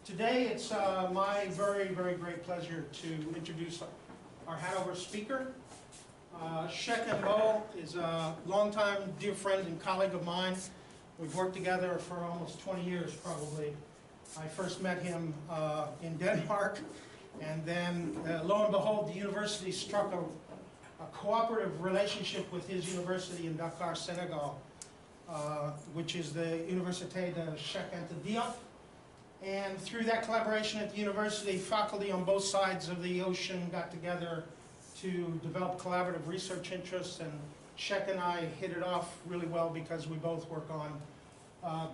Today it's my very, very great pleasure to introduce our Hanover speaker. Cheikh and Mbow is a longtime dear friend and colleague of mine. We've worked together for almost 20 years probably. I first met him in Denmark, and then lo and behold, the university struck a cooperative relationship with his university in Dakar, Senegal, which is the Université de Cheikh Anta Diop. And through that collaboration at the university, faculty on both sides of the ocean got together to develop collaborative research interests, and Cheikh and I hit it off really well because we both work on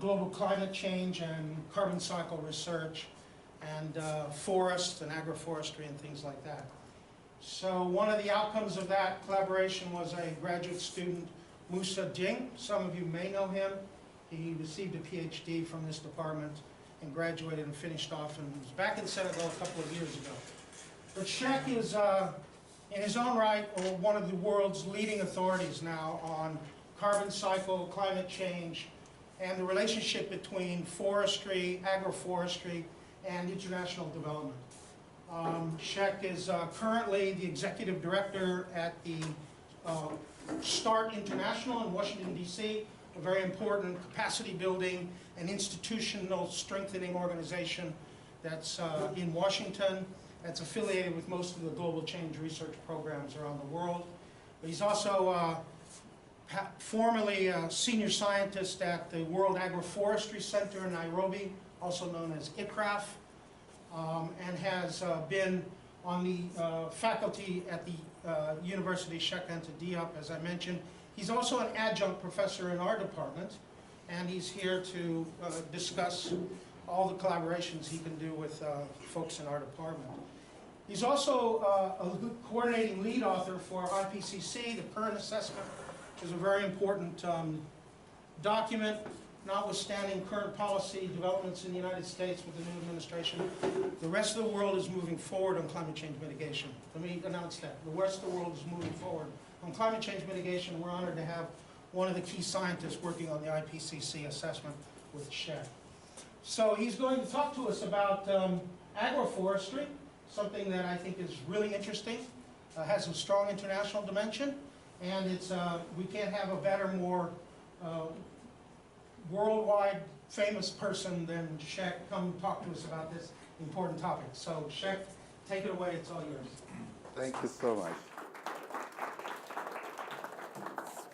global climate change and carbon cycle research and forests and agroforestry and things like that. So one of the outcomes of that collaboration was a graduate student, Musa Jing. Some of you may know him. He received a PhD from this department and graduated and finished off and was back in Senegal a couple of years ago. But Cheikh is, in his own right, one of the world's leading authorities now on carbon cycle, climate change, and the relationship between forestry, agroforestry, and international development. Cheikh is currently the executive director at the START International in Washington, D.C., a very important capacity building and institutional strengthening organization that's in Washington, that's affiliated with most of the global change research programs around the world. But he's also formerly a senior scientist at the World Agroforestry Center in Nairobi, also known as ICRAF, and has been on the faculty at the University Cheikh Anta Diop, as I mentioned. He's also an adjunct professor in our department, and he's here to discuss all the collaborations he can do with folks in our department. He's also a coordinating lead author for IPCC, the current assessment, which is a very important document, notwithstanding current policy developments in the United States with the new administration. The rest of the world is moving forward on climate change mitigation. Let me announce that. The rest of the world is moving forward on climate change mitigation. We're honored to have one of the key scientists working on the IPCC assessment with Cheikh. So he's going to talk to us about agroforestry, something that I think is really interesting, has a strong international dimension, and it's we can't have a better, more worldwide famous person than Cheikh come talk to us about this important topic. So Cheikh, take it away, it's all yours. Thank you so much.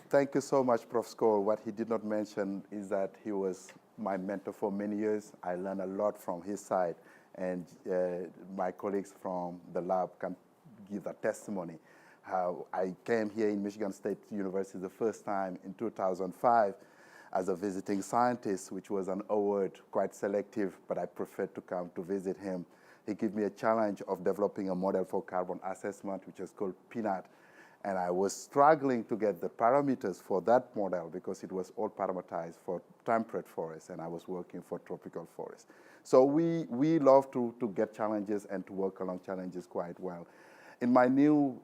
Thank you so much, Prof. Skoll. What he did not mention is that he was my mentor for many years. I learned a lot from his side, and my colleagues from the lab can give that testimony. How I came here in Michigan State University the first time in 2005 as a visiting scientist, which was an award, quite selective, but I preferred to come to visit him. He gave me a challenge of developing a model for carbon assessment, which is called PNAT. And I was struggling to get the parameters for that model because it was all parameterized for temperate forests, and I was working for tropical forests. So we love to get challenges and to work along challenges quite well. In my new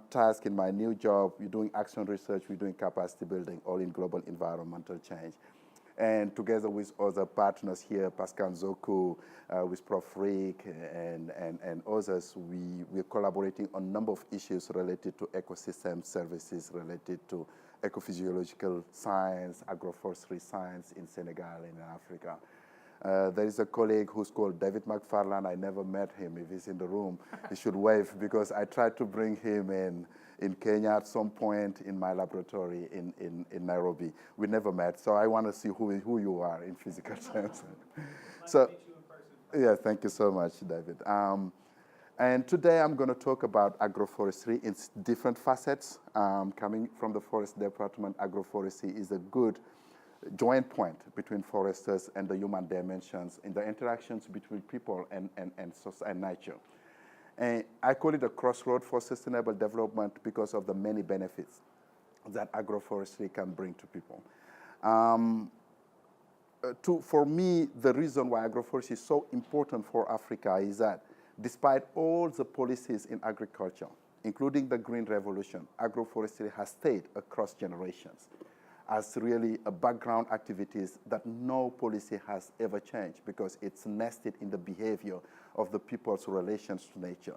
task, in my new job, we're doing action research, we're doing capacity building, all in global environmental change. And together with other partners here, Pascal Zoku, with Prof. Rick, and others, we're collaborating on a number of issues related to ecosystem services, related to ecophysiological science, agroforestry science in Senegal and in Africa. There is a colleague who's called David McFarland. I never met him. If he's in the room, he should wave, because I tried to bring him in Kenya at some point in my laboratory in Nairobi. We never met, so I want to see who you are in physical terms. So, yeah, thank you so much, David. And today I'm going to talk about agroforestry in different facets. Coming from the Forest Department, agroforestry is a good joint point between foresters and the human dimensions in the interactions between people and nature. And I call it a crossroad for sustainable development because of the many benefits that agroforestry can bring to people. For me, the reason why agroforestry is so important for Africa is that despite all the policies in agriculture, including the Green Revolution, agroforestry has stayed across generations. as really a background activities that no policy has ever changed because it's nested in the behavior of the people's relations to nature.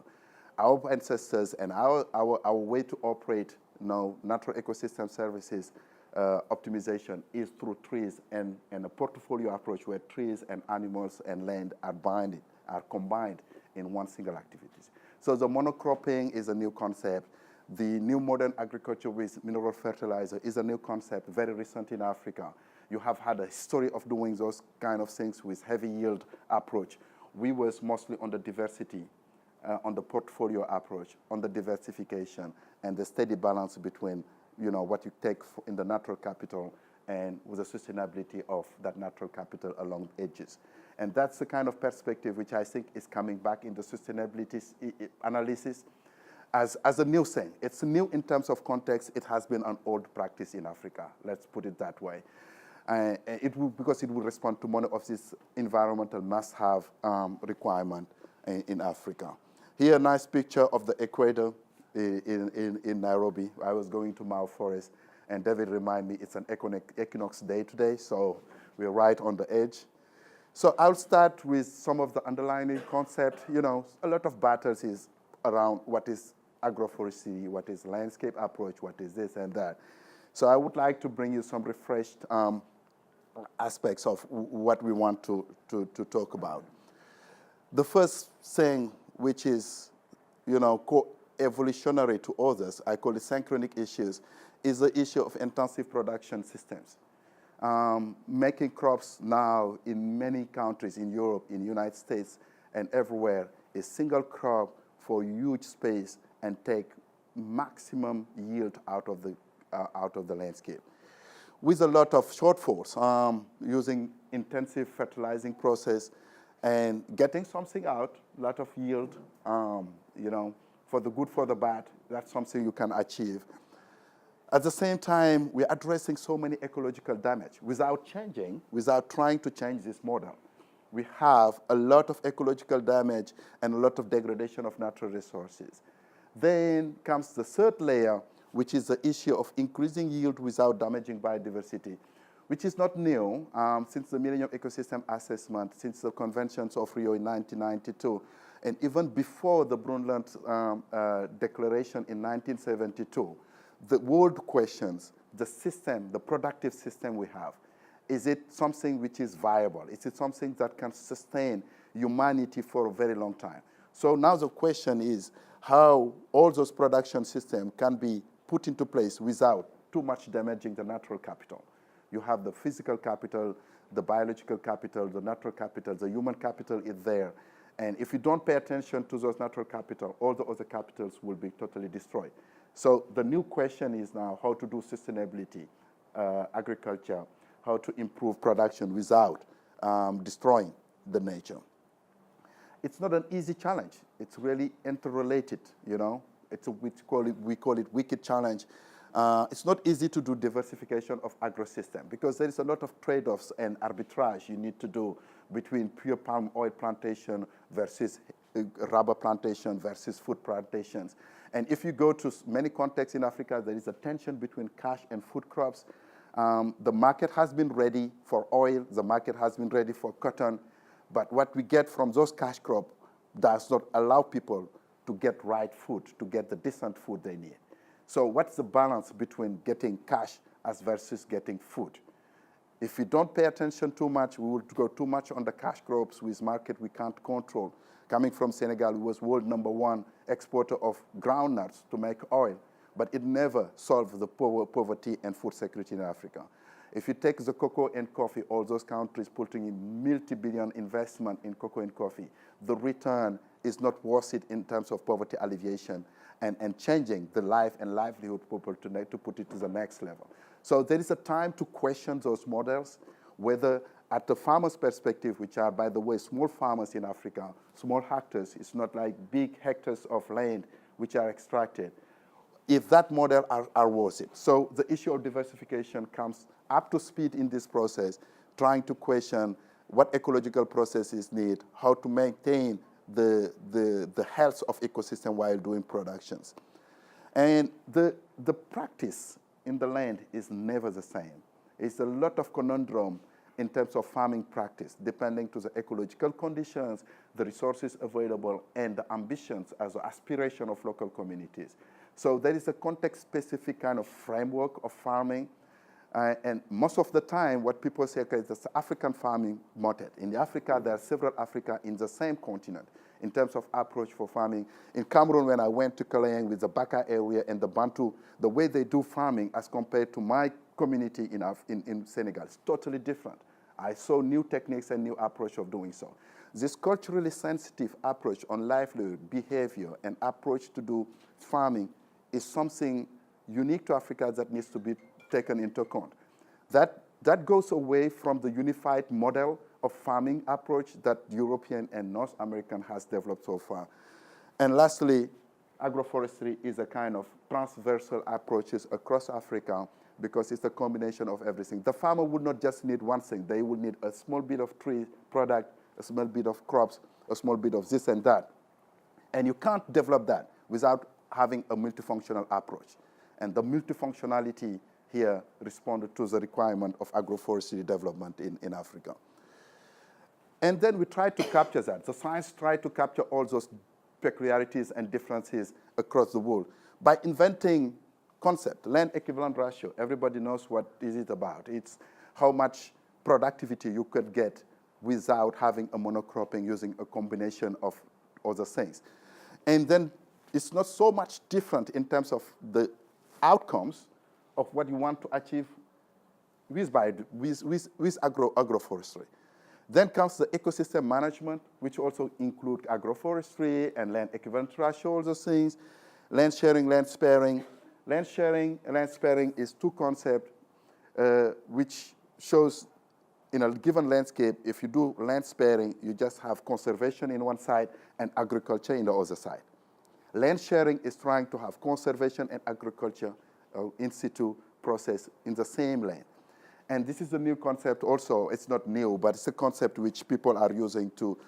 Our ancestors and our way to operate natural ecosystem services optimization is through trees and a portfolio approach where trees and animals and land are combined in one single activities. So the monocropping is a new concept. The new modern agriculture with mineral fertilizer is a new concept, very recent in Africa. You have had a history of doing those kind of things with heavy yield approach. We was mostly on the diversity, on the portfolio approach, on the diversification, and the steady balance between what you take in the natural capital and with the sustainability of that natural capital along edges. And that's the kind of perspective which I think is coming back in the sustainability analysis as a new thing. It's new in terms of context. It has been an old practice in Africa. Let's put it that way. Because it will respond to one of these environmental must-have requirement in Africa. Here, a nice picture of the equator in Nairobi. I was going to Mbow Forest, and David reminded me it's an equinox day today, so we're right on the edge. So I'll start with some of the underlying concept. A lot of battles is around what is agroforestry, what is landscape approach, what is this and that. So I would like to bring you some refreshed aspects of what we want to talk about. The first thing, which is, evolutionary to others, I call it synchronic issues, is the issue of intensive production systems. Making crops now in many countries in Europe, in the United States, and everywhere, a single crop for huge space and take maximum yield out of the landscape. With a lot of shortfalls, using intensive fertilizing process and getting something out, a lot of yield, for the good, for the bad, that's something you can achieve. At the same time, we're addressing so many ecological damage without trying to change this model. We have a lot of ecological damage and a lot of degradation of natural resources. Then comes the third layer, which is the issue of increasing yield without damaging biodiversity, which is not new since the Millennium Ecosystem Assessment, since the Conventions of Rio in 1992, and even before the Brundtland Declaration in 1972. The world questions the system, the productive system we have. Is it something which is viable? Is it something that can sustain humanity for a very long time? So now the question is how all those production systems can be put into place without too much damaging the natural capital. You have the physical capital, the biological capital, the natural capital, the human capital is there. And if you don't pay attention to those natural capital, all the other capitals will be totally destroyed. So the new question is now how to do sustainability, agriculture, how to improve production without destroying the nature. It's not an easy challenge. It's really interrelated, we call it wicked challenge. It's not easy to do diversification of agro-system because there is a lot of trade-offs and arbitrage you need to do between pure palm oil plantation versus rubber plantation versus food plantations. And if you go to many contexts in Africa, there is a tension between cash and food crops. The market has been ready for oil. The market has been ready for cotton. But what we get from those cash crops does not allow people to get right food, to get the decent food they need. So what's the balance between getting cash as versus getting food? If we don't pay attention too much, we will go too much on the cash crops with market we can't control. Coming from Senegal, who was world #1 exporter of groundnuts to make oil, but it never solved the poverty and food security in Africa. If you take the cocoa and coffee, all those countries putting in multi-billion investment in cocoa and coffee, the return is not worth it in terms of poverty alleviation and changing the life and livelihood people to put it to the next level. So there is a time to question those models, whether at the farmer's perspective, which are, by the way, small farmers in Africa, small hectares, it's not like big hectares of land which are extracted, if that model are worth it. So the issue of diversification comes up to speed in this process, trying to question what ecological processes need, how to maintain the health of ecosystem while doing productions. And the practice in the land is never the same. It's a lot of conundrum in terms of farming practice, depending to the ecological conditions, the resources available, and the ambitions as the aspiration of local communities. So there is a context-specific kind of framework of farming. And most of the time, what people say is the African farming method. In Africa, there are several Africa in the same continent in terms of approach for farming. In Cameroon, when I went to Kaleng with the Baka area and the Bantu, the way they do farming as compared to my community in Senegal is totally different. I saw new techniques and new approach of doing so. This culturally sensitive approach on livelihood, behavior, and approach to do farming is something unique to Africa that needs to be taken into account. That goes away from the unified model of farming approach that European and North American has developed so far. And lastly, agroforestry is a kind of transversal approaches across Africa because it's a combination of everything. The farmer would not just need one thing. They would need a small bit of tree product, a small bit of crops, a small bit of this and that. And you can't develop that without having a multifunctional approach. And the multifunctionality here responded to the requirement of agroforestry development in Africa. And then we tried to capture that. The science tried to capture all those peculiarities and differences across the world by inventing concept, land equivalent ratio. Everybody knows what is it about. It's how much productivity you could get without having a monocropping using a combination of other things. And then it's not so much different in terms of the outcomes of what you want to achieve with agroforestry. Then comes the ecosystem management, which also include agroforestry and land equivalent ratio, all those things, land sharing, land sparing. Land sharing and land sparing is two concepts which shows in a given landscape, if you do land sparing, you just have conservation in one side and agriculture in the other side. Land sharing is trying to have conservation and agriculture in situ process in the same land. And this is a new concept also. It's not new, but it's a concept which people are using to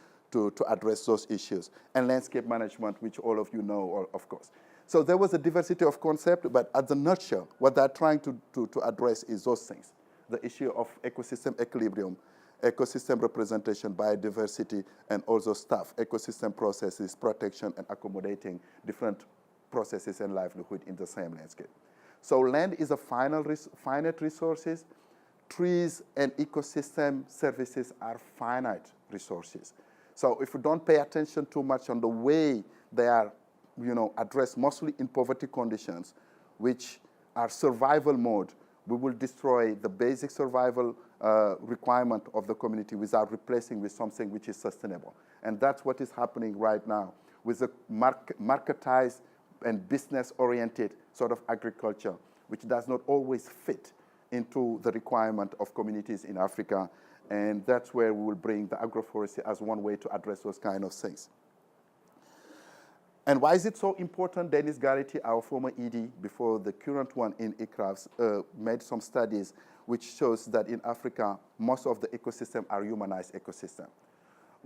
address those issues. And landscape management, which all of you know, of course. So there was a diversity of concept, but at the nutshell, what they're trying to address is those things. The issue of ecosystem equilibrium, ecosystem representation, biodiversity, and also stuff, ecosystem processes, protection, and accommodating different processes and livelihood in the same landscape. So land is a finite resources. Trees and ecosystem services are finite resources. So if you don't pay attention too much on the way they are, addressed mostly in poverty conditions, which are survival mode, we will destroy the basic survival requirement of the community without replacing with something which is sustainable. And that's what is happening right now with the marketized and business-oriented sort of agriculture, which does not always fit into the requirement of communities in Africa. And that's where we will bring the agroforestry as one way to address those kind of things. And why is it so important? Dennis Garrity, our former ED, before the current one in ICRAFS, made some studies which shows that in Africa, most of the ecosystem are humanized ecosystem.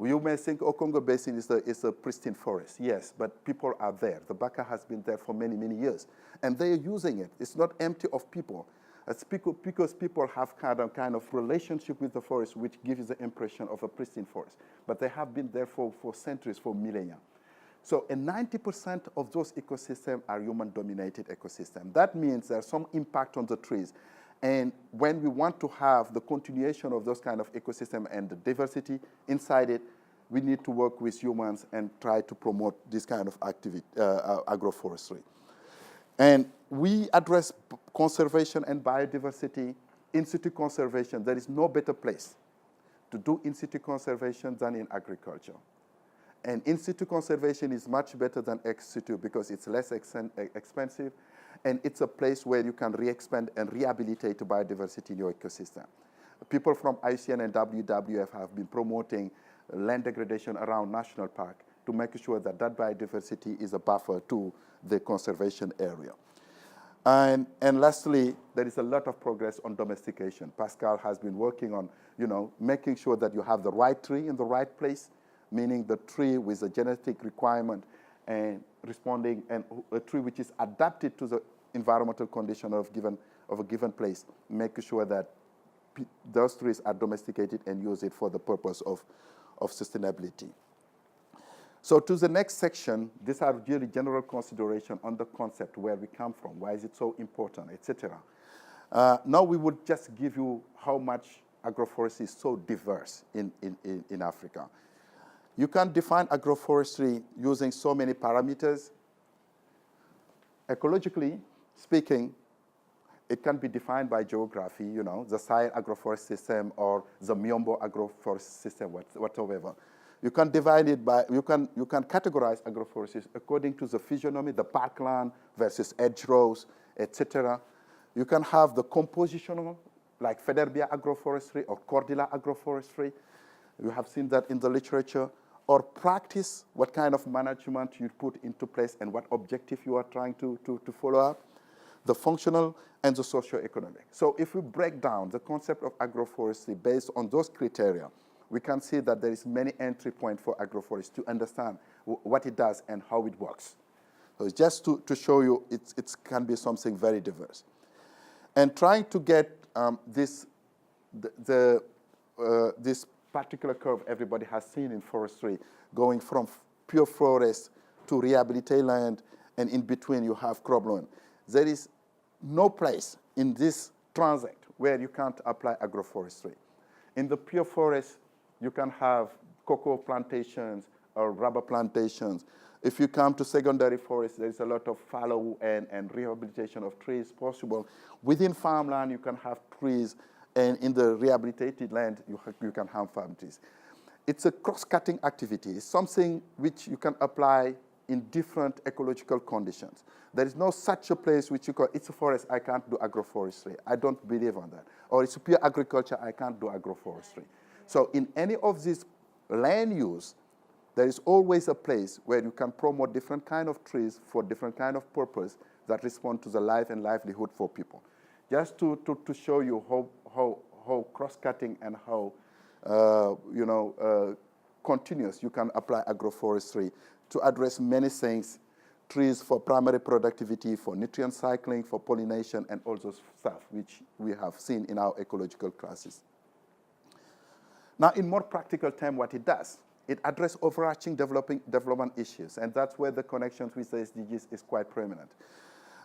You may think, Congo Basin is a pristine forest. Yes, but people are there. The Baka has been there for many, many years. And they are using it. It's not empty of people. It's because people have kind of relationship with the forest which gives the impression of a pristine forest. But they have been there for centuries, for millennia. So 90% of those ecosystems are human-dominated ecosystems. That means there's some impact on the trees. And when we want to have the continuation of those kind of ecosystem and the diversity inside it, we need to work with humans and try to promote this kind of activity, agroforestry. And we address conservation and biodiversity, in situ conservation. There is no better place to do in situ conservation than in agriculture. And in situ conservation is much better than ex situ because it's less expensive, and it's a place where you can re-expand and rehabilitate biodiversity in your ecosystem. People from IUCN and WWF have been promoting land degradation around national park to make sure that that biodiversity is a buffer to the conservation area. And lastly, there is a lot of progress on domestication. Pascal has been working on, making sure that you have the right tree in the right place, meaning the tree with a genetic requirement and responding, and a tree which is adapted to the environmental condition of a given place, making sure that those trees are domesticated and use it for the purpose of sustainability. So to the next section, these are really general consideration on the concept, where we come from, why is it so important, etc. Now we would just give you how much agroforestry is so diverse in Africa. You can define agroforestry using so many parameters. Ecologically speaking, it can be defined by geography, you know, the Sahel agroforest system or the Mbow agroforest system, whatever. You can divide it by, you can categorize agroforests according to the physiognomy, the parkland versus hedgerows, etc. You can have the compositional, like Federbia agroforestry or Cordilla agroforestry. You have seen that in the literature. Or practice, what kind of management you put into place and what objective you are trying to follow up. The functional and the socio-economic. So if we break down the concept of agroforestry based on those criteria, we can see that there is many entry points for agroforestry to understand what it does and how it works. So just to show you, it can be something very diverse. And trying to get this particular curve everybody has seen in forestry, going from pure forest to rehabilitate land, and in between you have cropland. There is no place in this transit where you can't apply agroforestry. In the pure forest, you can have cocoa plantations or rubber plantations. If you come to secondary forest, there's a lot of fallow and rehabilitation of trees possible. Within farmland, you can have trees, and in the rehabilitated land, you can have farm trees. It's a cross-cutting activity. It's something which you can apply in different ecological conditions. There is no such a place which you call, it's a forest, I can't do agroforestry. I don't believe on that. Or it's pure agriculture, I can't do agroforestry. So in any of these land use, there is always a place where you can promote different kind of trees for different kind of purpose that respond to the life and livelihood for people. Just to show you how cross-cutting and how continuous you can apply agroforestry to address many things: trees for primary productivity, for nutrient cycling, for pollination, and all those stuff which we have seen in our ecological classes. Now, in more practical terms, what it does, it addresses overarching development issues, and that's where the connections with the SDGs is quite prominent.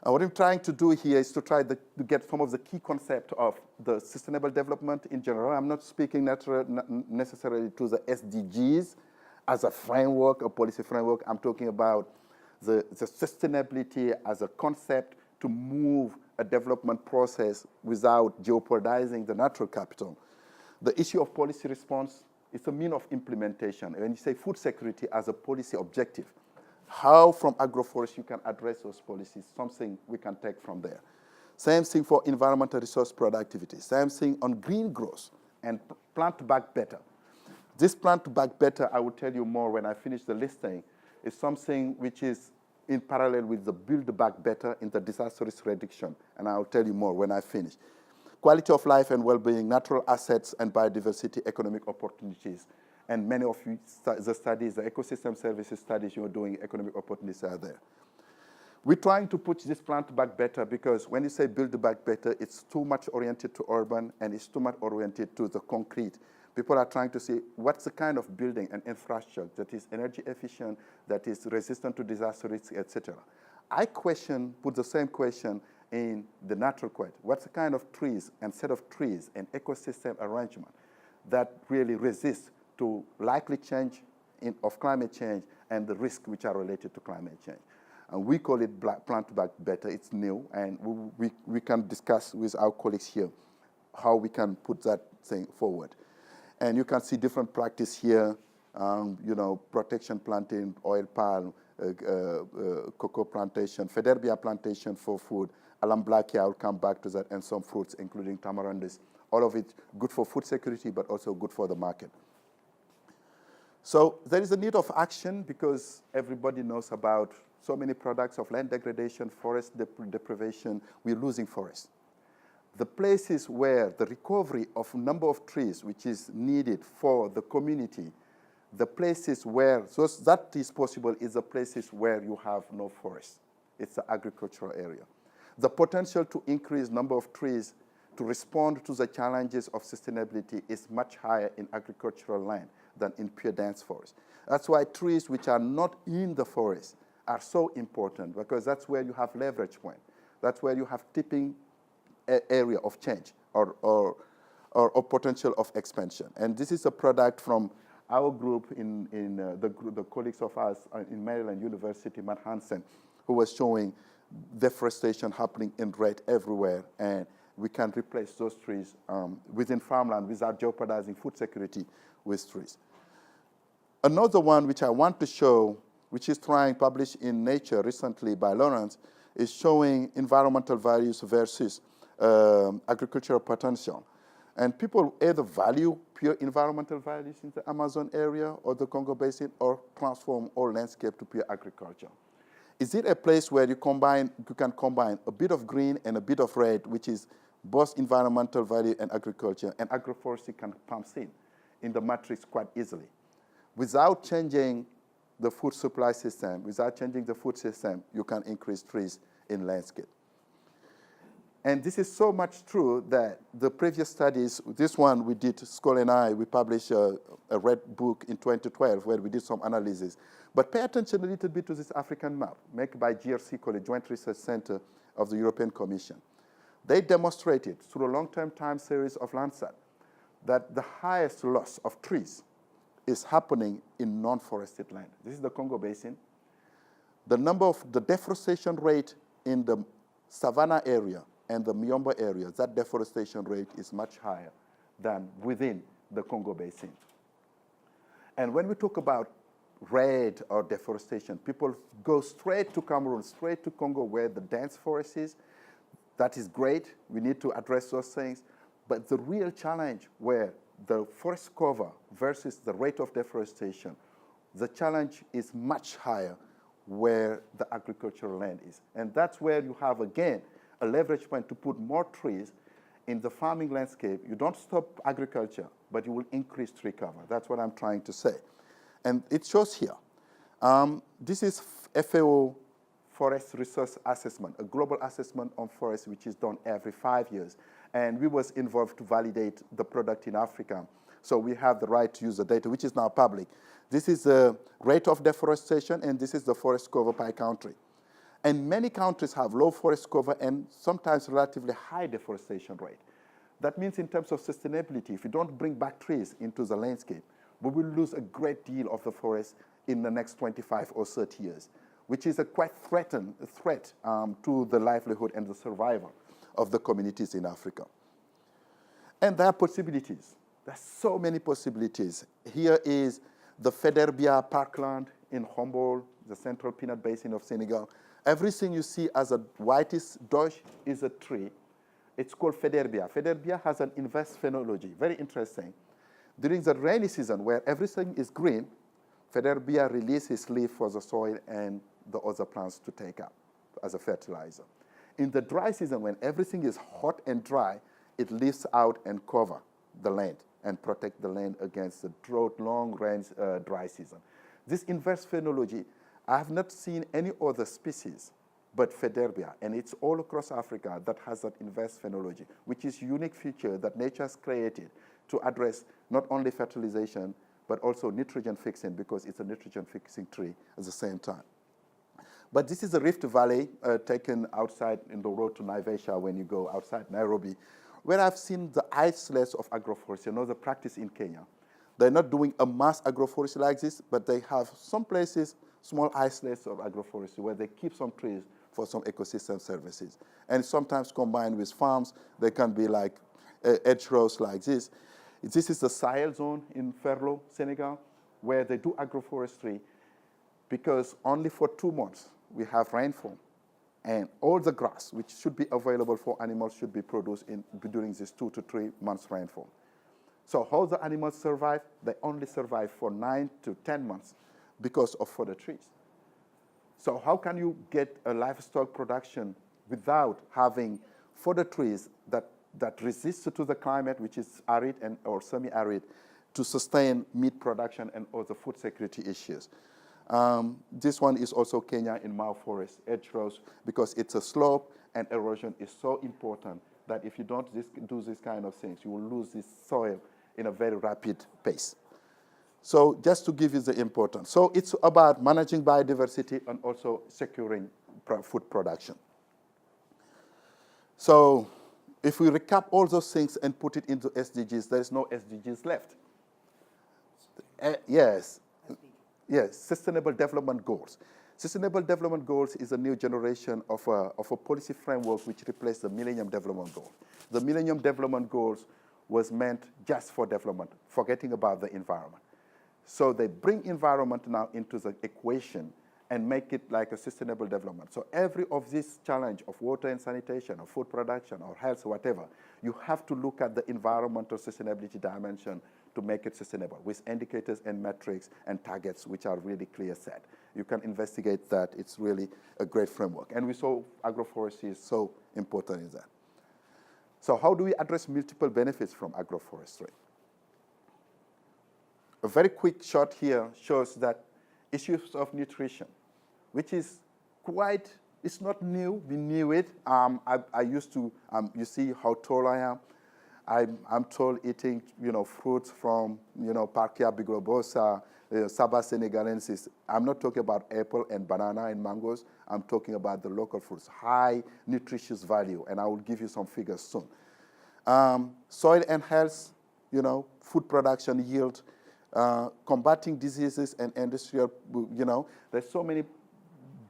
What I'm trying to do here is to try to get some of the key concepts of the sustainable development in general. I'm not speaking necessarily to the SDGs as a framework, a policy framework. I'm talking about the sustainability as a concept to move a development process without jeopardizing the natural capital. The issue of policy response is a mean of implementation. When you say food security as a policy objective, how from agroforestry you can address those policies, something we can take from there. Same thing for environmental resource productivity. Same thing on green growth and plant back better. This plant back better, I will tell you more when I finish the listing, is something which is in parallel with the build back better in the disaster risk reduction, and I'll tell you more when I finish. Quality of life and well-being, natural assets and biodiversity, economic opportunities. And many of you, the studies, the ecosystem services studies you're doing, economic opportunities are there. We're trying to put this plant back better because when you say build back better, it's too much oriented to urban and it's too much oriented to the concrete. People are trying to see what's the kind of building and infrastructure that is energy efficient, that is resistant to disaster risk, etc. I put the same question in the natural question. What's the kind of trees and set of trees and ecosystem arrangement that really resist to likely change of climate change and the risks which are related to climate change. And we call it plant back better. It's new, and we can discuss with our colleagues here how we can put that thing forward. And you can see different practice here, protection planting, oil palm, cocoa plantation, Federbia plantation for food, Alamblachia, I'll come back to that, and some fruits, including tamarindus. All of it good for food security, but also good for the market. So there is a need of action because everybody knows about so many products of land degradation, forest deprivation. We're losing forests. The places where the recovery of number of trees, which is needed for the community, the places where that is possible is the places where you have no forest. It's the agricultural area. The potential to increase number of trees to respond to the challenges of sustainability is much higher in agricultural land than in pure dense forest. That's why trees which are not in the forest are so important, because that's where you have leverage point. That's where you have tipping area of change or potential of expansion. And this is a product from our group the colleagues of us in Maryland University, Matt Hansen, who was showing deforestation happening in red everywhere, and we can replace those trees within farmland without jeopardizing food security with trees. Another one which I want to show, which is published in Nature recently by Lawrence, is showing environmental values versus agricultural potential. And people either value pure environmental values in the Amazon area or the Congo Basin, or transform all landscape to pure agriculture. Is it a place where you can combine a bit of green and a bit of red, which is both environmental value and agriculture, and agroforestry can pump in the matrix quite easily. Without changing the food supply system, you can increase trees in landscape. And this is so much true that the previous studies, this one we did, Skoll and I, we published a red book in 2012 where we did some analysis. But pay attention a little bit to this African map made by GRC College, Joint Research Center of the European Commission. They demonstrated through a long-term time series of Landsat that the highest loss of trees is happening in non-forested land. This is the Congo Basin. The deforestation rate in the savanna area and the Mbow area, that deforestation rate is much higher than within the Congo Basin. And when we talk about red or deforestation, people go straight to Cameroon, straight to Congo where the dense forest is. That is great. We need to address those things. But the real challenge where the forest cover versus the rate of deforestation, the challenge is much higher where the agricultural land is. And that's where you have, again, a leverage point to put more trees in the farming landscape. You don't stop agriculture, but you will increase tree cover. That's what I'm trying to say. And it shows here. This is FAO Forest Resource Assessment, a global assessment on forests which is done every 5 years. And we was involved to validate the product in Africa. So we have the right to use the data, which is now public. This is the rate of deforestation, and this is the forest cover by country. And many countries have low forest cover and sometimes relatively high deforestation rate. That means in terms of sustainability, if you don't bring back trees into the landscape, we will lose a great deal of the forest in the next 25 or 30 years, which is a quite threat to the livelihood and the survival of the communities in Africa. And there are possibilities. There's so many possibilities. Here is the Federbia parkland in Mbow, the central peanut basin of Senegal. Everything you see as a whitish dodge is a tree. It's called Federbia. Federbia has an inverse phenology, very interesting. During the rainy season, where everything is green, Federbia releases leaf for the soil and the other plants to take up as a fertilizer. In the dry season, when everything is hot and dry, it leaves out and cover the land and protect the land against the drought, long rains, dry season. This inverse phenology, I have not seen any other species but Federbia, and it's all across Africa that has that inverse phenology, which is a unique feature that nature has created to address not only fertilization, but also nitrogen fixing, because it's a nitrogen fixing tree at the same time. But this is the Rift Valley taken outside in the road to Naivasha when you go outside Nairobi, where I've seen the isolates of agroforestry, another practice in Kenya. They're not doing a mass agroforestry like this, but they have some places, small isolates of agroforestry, where they keep some trees for some ecosystem services. And sometimes combined with farms, they can be like hedgerows like this. This is the Sahel zone in Ferlo, Senegal, where they do agroforestry because only for 2 months we have rainfall. And all the grass, which should be available for animals, should be produced during this 2 to 3 months rainfall. So how the animals survive? They only survive for 9 to 10 months because of fodder trees. So how can you get a livestock production without having fodder trees that resist to the climate, which is arid or semi-arid, to sustain meat production and other food security issues? This one is also Kenya in Mbow forest, hedgerows, because it's a slope and erosion is so important that if you don't do this kind of things, you will lose this soil in a very rapid pace. So just to give you the importance. So it's about managing biodiversity and also securing food production. So if we recap all those things and put it into SDGs, there is no SDGs left. Yes, Sustainable Development Goals. Sustainable Development Goals is a new generation of a policy framework which replaced the Millennium Development Goals. The Millennium Development Goals was meant just for development, forgetting about the environment. So they bring environment now into the equation and make it like a sustainable development. So every of this challenge of water and sanitation, or food production, or health, or whatever, you have to look at the environmental sustainability dimension to make it sustainable with indicators and metrics and targets which are really clear set. You can investigate that. It's really a great framework. And we saw agroforestry is so important in that. So how do we address multiple benefits from agroforestry? A very quick shot here shows that issues of nutrition, which is quite, it's not new, we knew it. I used to, you see how tall I am. I'm tall eating, fruits from, Parkia biglobosa, Saba senegalensis. I'm not talking about apple and banana and mangoes. I'm talking about the local fruits, high nutritious value, and I will give you some figures soon. Soil and health, food production yield, combating diseases and industrial, there's so many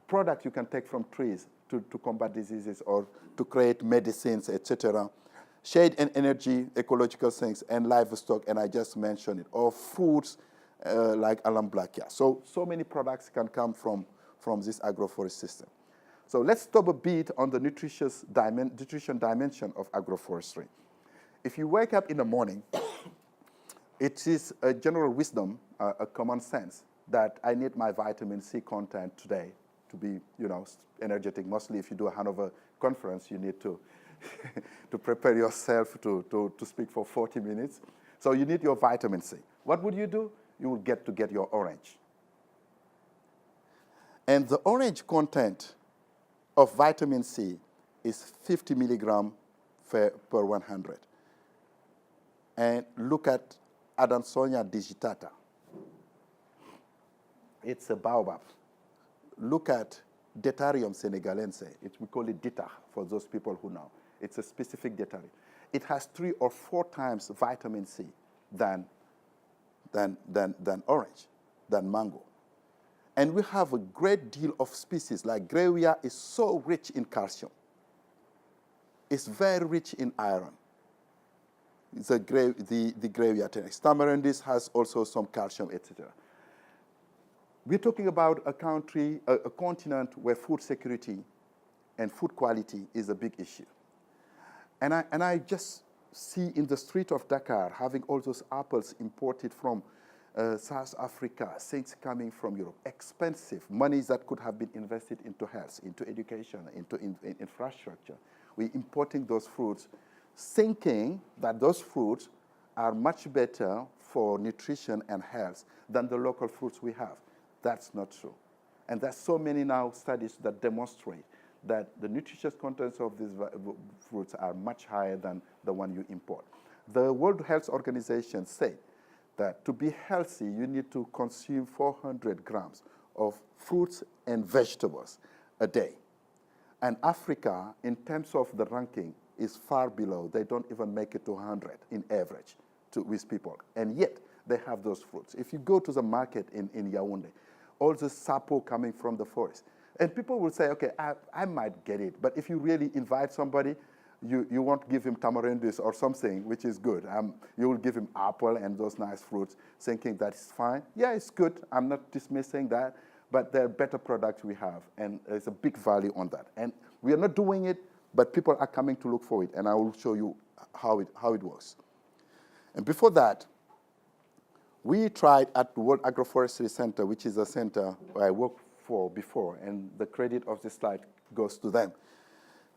products you can take from trees to combat diseases or to create medicines, etc. Shade and energy, ecological things, and livestock, and I just mentioned it, or foods like alamblachia. So many products can come from this agroforest system. So let's stop a bit on the nutrition dimension of agroforestry. If you wake up in the morning, it is a general wisdom, a common sense, that I need my vitamin C content today to be, energetic. Mostly if you do a Hanover conference, you need to to prepare yourself to speak for 40 minutes. So you need your vitamin C. What would you do? You will get your orange. And the orange content of vitamin C is 50 milligram per 100. And look at Adansonia digitata. It's a baobab. Look at Deuterium senegalense. We call it dita for those people who know. It's a specific deuterium. It has 3 or 4 times vitamin C than orange, than mango. And we have a great deal of species, like grevia is so rich in calcium. It's very rich in iron. It's the grevia tenax. Tamarindus has also some calcium, etc. We're talking about a country, a continent where food security and food quality is a big issue. And I just see in the street of Dakar having all those apples imported from South Africa, things coming from Europe, expensive, monies that could have been invested into health, into education, into infrastructure. We're importing those fruits, thinking that those fruits are much better for nutrition and health than the local fruits we have. That's not true. And there's so many now studies that demonstrate that the nutritious contents of these fruits are much higher than the one you import. The World Health Organization said that to be healthy, you need to consume 400 grams of fruits and vegetables a day. And Africa, in terms of the ranking, is far below. They don't even make it to 100 in average with people. And yet, they have those fruits. If you go to the market in Yaoundé, all the sapo coming from the forest, and people will say, okay, I might get it. But if you really invite somebody, you won't give him tamarindus or something, which is good. You will give him apple and those nice fruits, thinking that's fine. Yeah, it's good. I'm not dismissing that. But there are better products we have, and there's a big value on that. And we are not doing it, but people are coming to look for it, and I will show you how it works. And before that, we tried at the World Agroforestry Center, which is a center I worked for before, and the credit of this slide goes to them.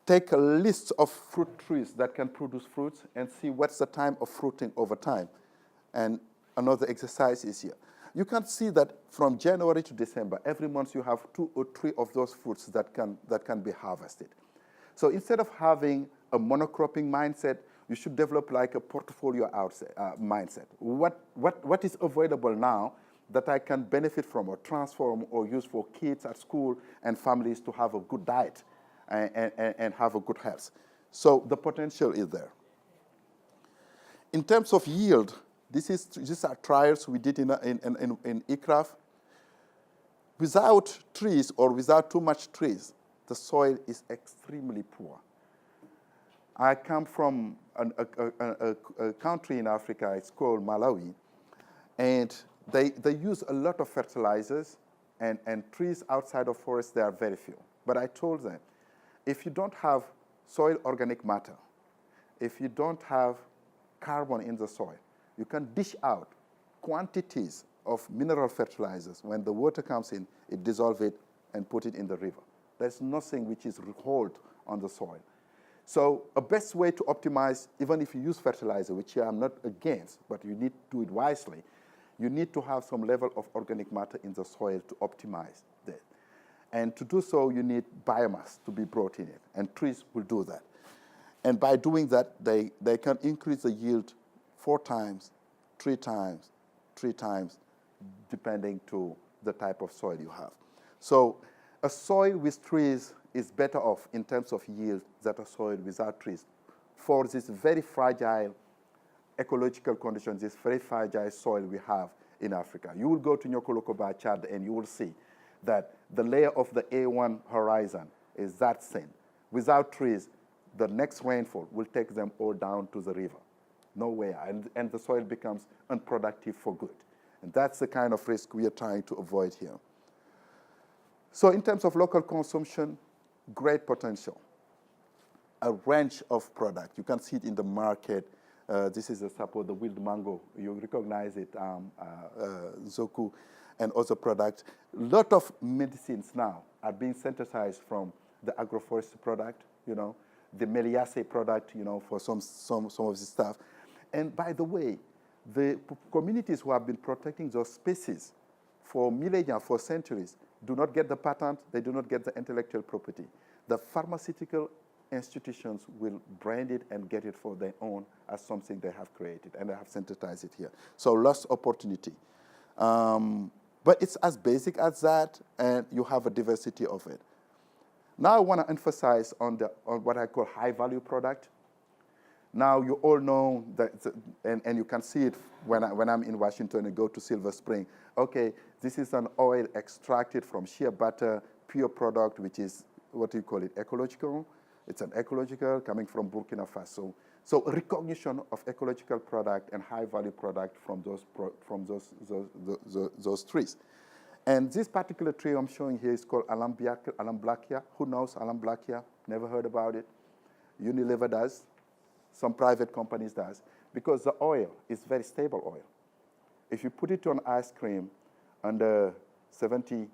Take a list of fruit trees that can produce fruits and see what's the time of fruiting over time. And another exercise is here. You can see that from January to December, every month you have 2 or 3 of those fruits that can be harvested. So instead of having a monocropping mindset. You should develop like a portfolio mindset. What is available now that I can benefit from or transform or use for kids at school and families to have a good diet and have a good health? So the potential is there. In terms of yield, these are trials we did in ICRAF. Without trees or without too much trees, the soil is extremely poor. I come from a country in Africa, it's called Malawi, and they use a lot of fertilizers, and trees outside of forests, there are very few. But I told them, if you don't have soil organic matter, if you don't have carbon in the soil, you can dish out quantities of mineral fertilizers. When the water comes in, it dissolves it and put it in the river. There's nothing which is hold on the soil. So a best way to optimize, even if you use fertilizer, which I'm not against, but you need to do it wisely, you need to have some level of organic matter in the soil to optimize that. And to do so, you need biomass to be brought in it, and trees will do that. And by doing that, they can increase the yield 4 times, 3 times, 3 times, depending to the type of soil you have. So a soil with trees is better off in terms of yield than a soil without trees for this very fragile ecological conditions, this very fragile soil we have in Africa. You will go to Nyokolokoba, Chad, and you will see that the layer of the A1 horizon is that thin. Without trees, the next rainfall will take them all down to the river. Nowhere, and the soil becomes unproductive for good. And that's the kind of risk we are trying to avoid here. So in terms of local consumption, great potential. A range of products. You can see it in the market. This is the wild mango. You recognize it, Zoku, and other products. A lot of medicines now are being synthesized from the agroforest product, the Meliaceae product, for some of this stuff. And by the way, the communities who have been protecting those species for millennia, for centuries, do not get the patent, they do not get the intellectual property. The pharmaceutical institutions will brand it and get it for their own as something they have created, and they have synthesized it here. So lost opportunity. But it's as basic as that, and you have a diversity of it. Now I want to emphasize on what I call high-value product. Now you all know that, and you can see it when I'm in Washington and go to Silver Spring. Okay, this is an oil extracted from shea butter, pure product, which is, what do you call it, ecological? It's an ecological coming from Burkina Faso. So a recognition of ecological product and high-value product from those trees. And this particular tree I'm showing here is called Alamblachia. Who knows Alamblachia? Never heard about it. Unilever does. Some private companies does. Because the oil is very stable oil. If you put it on ice cream under 70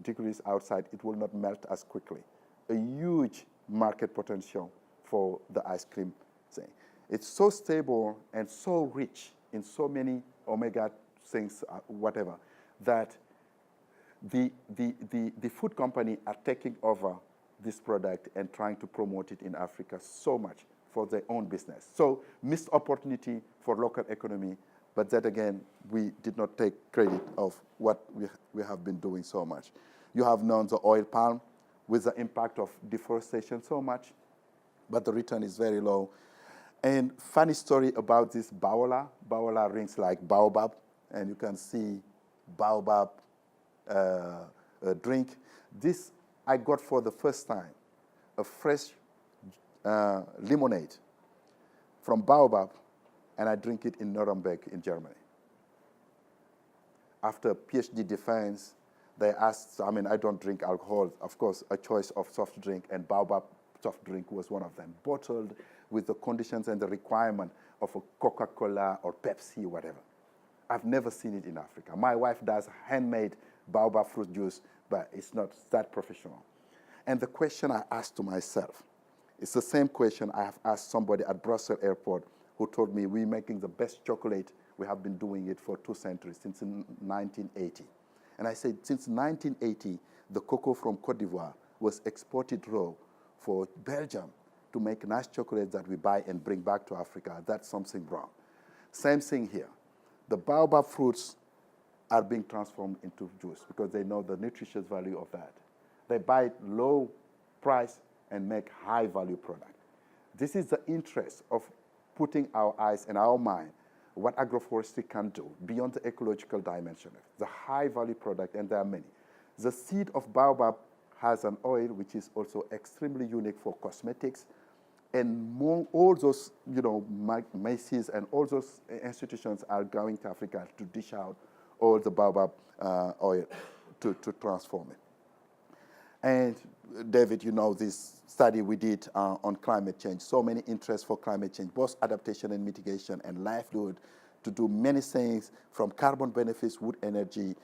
degrees outside, it will not melt as quickly. A huge market potential for the ice cream thing. It's so stable and so rich in so many omega things, whatever, that the food company are taking over this product and trying to promote it in Africa so much for their own business. So missed opportunity for local economy, but that again, we did not take credit of what we have been doing so much. You have known the oil palm with the impact of deforestation so much, but the return is very low. And funny story about this baola. Baola rings like baobab, and you can see baobab drink. This I got for the first time, a fresh lemonade from baobab, and I drink it in Nuremberg in Germany. After PhD defense, they asked, I don't drink alcohol, of course, a choice of soft drink, and baobab soft drink was one of them, bottled with the conditions and the requirement of a Coca-Cola or Pepsi, whatever. I've never seen it in Africa. My wife does handmade baobab fruit juice, but it's not that professional. And the question I asked to myself, it's the same question I have asked somebody at Brussels airport who told me we're making the best chocolate. We have been doing it for 2 centuries, since 1980. And I said, since 1980, the cocoa from Cote d'Ivoire was exported raw for Belgium, to make nice chocolates that we buy and bring back to Africa, that's something wrong. Same thing here. The baobab fruits are being transformed into juice because they know the nutritious value of that. They buy it low price and make high value product. This is the interest of putting our eyes and our mind what agroforestry can do beyond the ecological dimension, the high value product, and there are many. The seed of baobab has an oil which is also extremely unique for cosmetics, and all those, Macy's and all those institutions are going to Africa to dish out all the baobab oil to transform it. And David, this study we did on climate change, so many interests for climate change, both adaptation and mitigation and livelihood, to do many things from carbon benefits, wood energy,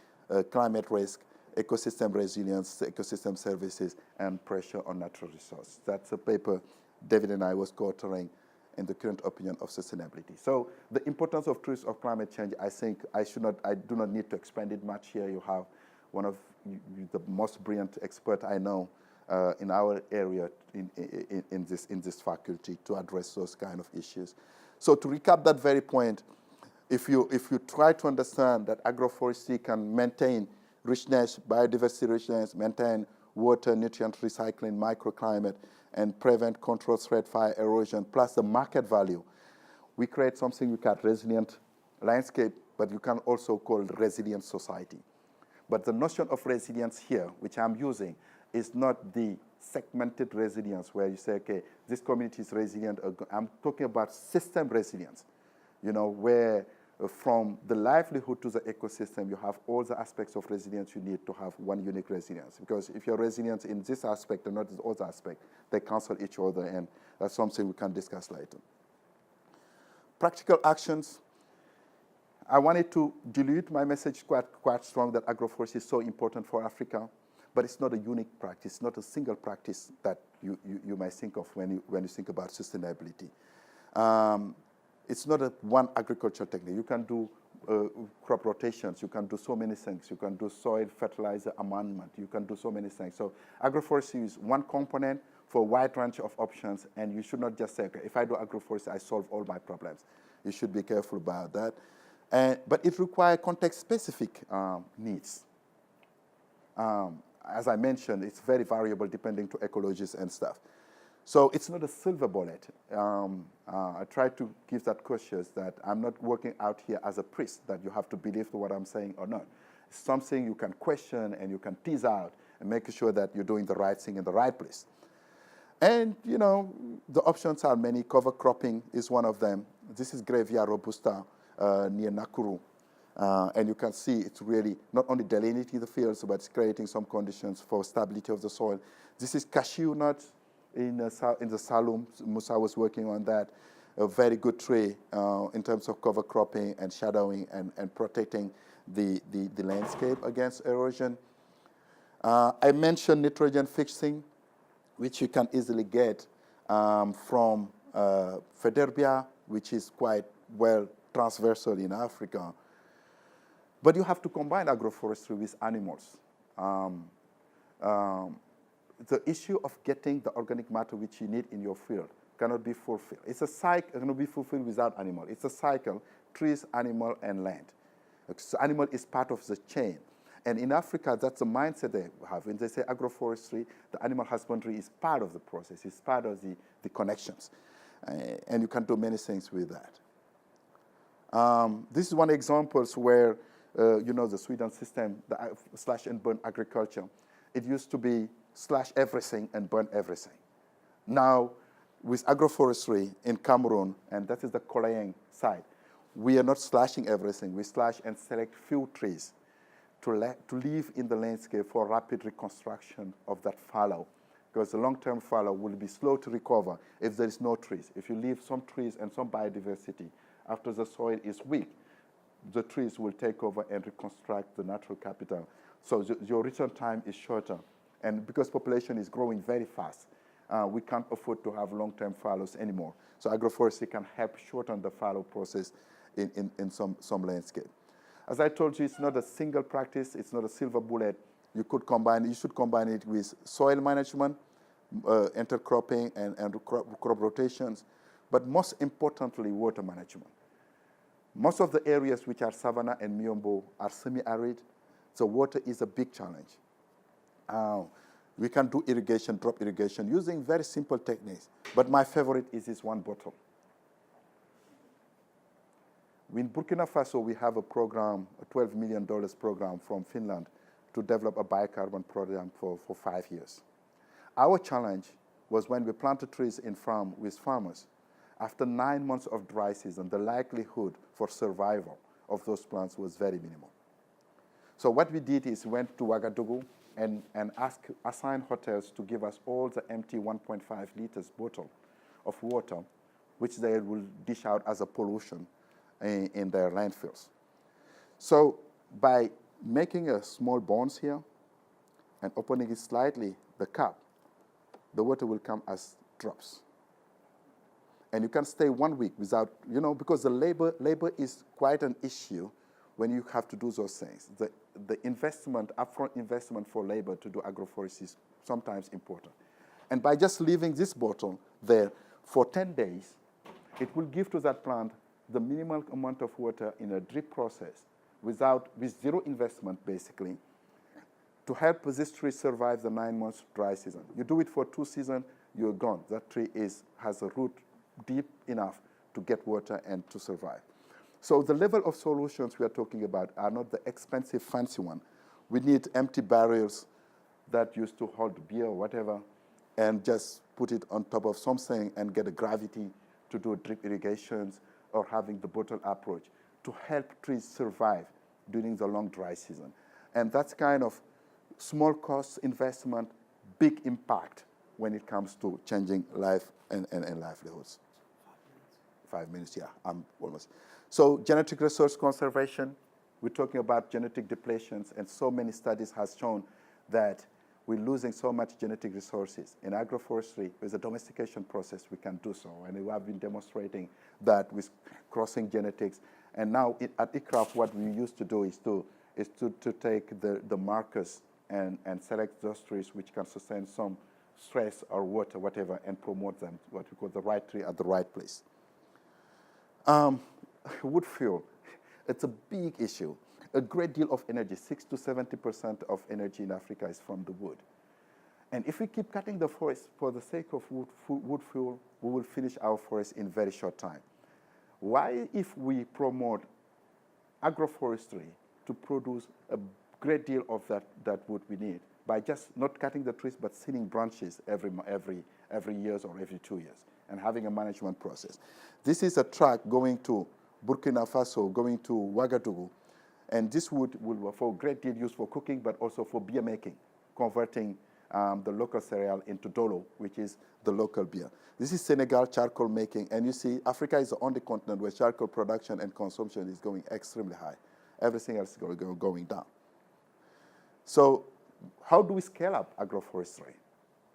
climate risk, ecosystem resilience, ecosystem services, and pressure on natural resources. That's a paper David and I was co-authoring in the current opinion of sustainability. So the importance of truths of climate change, I think I do not need to expand it much here. You have one of the most brilliant expert I know in our area in this faculty to address those kind of issues. So to recap that very point, if you try to understand that agroforestry can maintain richness, biodiversity richness, maintain water, nutrient recycling, microclimate, and prevent, control threat, fire erosion, plus the market value, we create something we call resilient landscape, but you can also call resilient society. But the notion of resilience here, which I'm using, is not the segmented resilience where you say, okay, this community is resilient. I'm talking about system resilience, where from the livelihood to the ecosystem, you have all the aspects of resilience you need to have one unique resilience. Because if you're resilient in this aspect and not the other aspect, they cancel each other, and that's something we can discuss later. Practical actions. I wanted to dilute my message quite strong that agroforestry is so important for Africa, but it's not a unique practice, not a single practice that you might think of when you think about sustainability. It's not a one agriculture technique. You can do crop rotations. You can do so many things. You can do soil fertilizer amendment. You can do so many things. So agroforestry is one component for a wide range of options, and you should not just say, okay, if I do agroforestry, I solve all my problems. You should be careful about that. But it requires context-specific needs. As I mentioned, it's very variable depending to ecologies and stuff. So it's not a silver bullet. I try to give that cautious that I'm not working out here as a priest, that you have to believe what I'm saying or not. It's something you can question and you can tease out and make sure that you're doing the right thing in the right place. And, the options are many. Cover cropping is one of them. This is Grevia robusta near Nakuru. And you can see it's really not only delineating the fields, but it's creating some conditions for stability of the soil. This is cashew nut in the Salum. Musa was working on that. A very good tree in terms of cover cropping and shadowing and protecting the landscape against erosion. I mentioned nitrogen fixing, which you can easily get from Federbia, which is quite well transversal in Africa. But you have to combine agroforestry with animals. The issue of getting the organic matter which you need in your field cannot be fulfilled. It's a cycle, it cannot be fulfilled without animal. It's a cycle, trees, animal, and land. So animal is part of the chain. And in Africa, that's the mindset they have. When they say agroforestry, the animal husbandry is part of the process. It's part of the connections. And you can do many things with that. This is one example where, the Sweden system, the slash and burn agriculture. It used to be slash everything and burn everything. Now, with agroforestry in Cameroon, and that is the Kolayang side, we are not slashing everything. We slash and select few trees to live in the landscape for rapid reconstruction of that fallow, because the long-term fallow will be slow to recover if there is no trees. If you leave some trees and some biodiversity, after the soil is weak, the trees will take over and reconstruct the natural capital. So your return time is shorter. And because population is growing very fast, we can't afford to have long-term fallows anymore. So agroforestry can help shorten the fallow process in some landscape. As I told you, it's not a single practice. It's not a silver bullet. You should combine it with soil management, intercropping and crop rotations, but most importantly, water management. Most of the areas which are savanna and Mbow are semi-arid, so water is a big challenge. We can do irrigation, drop irrigation, using very simple techniques, but my favorite is this one bottle. In Burkina Faso, we have a program, a $12 million program from Finland to develop a biocarbon program for 5 years. Our challenge was when we planted trees in farm with farmers. After 9 months of dry season, the likelihood for survival of those plants was very minimal. So what we did is went to Ouagadougou and assigned hotels to give us all the empty 1.5 liters bottle of water, which they will dish out as a pollution in their landfills. So by making a small bonds here and opening it slightly, the cap, the water will come as drops. And you can stay 1 week without, because the labor is quite an issue when you have to do those things. The investment, upfront investment for labor to do agroforestry is sometimes important. And by just leaving this bottle there for 10 days, it will give to that plant the minimal amount of water in a drip process with zero investment, basically, to help this tree survive the 9 months dry season. You do it for 2 seasons, you're gone. That tree has a root deep enough to get water and to survive. So the level of solutions we are talking about are not the expensive, fancy one. We need empty barrels that used to hold beer or whatever, and just put it on top of something and get a gravity to do drip irrigations or having the bottle approach to help trees survive during the long dry season. And that's kind of small cost investment, big impact when it comes to changing life and livelihoods. 5 minutes, yeah, I'm almost. So genetic resource conservation, we're talking about genetic depletions, and so many studies has shown that we're losing so much genetic resources. In agroforestry, with the domestication process, we can do so, and we have been demonstrating that with crossing genetics. And now at ICRAF, what we used to do is to take the markers and select those trees which can sustain some stress or water, whatever, and promote them, what we call the right tree at the right place. Wood fuel, it's a big issue. A great deal of energy, 60 to 70% of energy in Africa is from the wood. And if we keep cutting the forest for the sake of wood fuel, we will finish our forest in very short time. Why, if we promote agroforestry to produce a great deal of that wood we need, by just not cutting the trees, but thinning branches every year or every 2 years, and having a management process. This is a track going to Burkina Faso, going to Ouagadougou, and this wood will for great deal used for cooking, but also for beer making, converting the local cereal into dolo, which is the local beer. This is Senegal charcoal making, and you see Africa is the only continent where charcoal production and consumption is going extremely high. Everything else is going down. So how do we scale up agroforestry?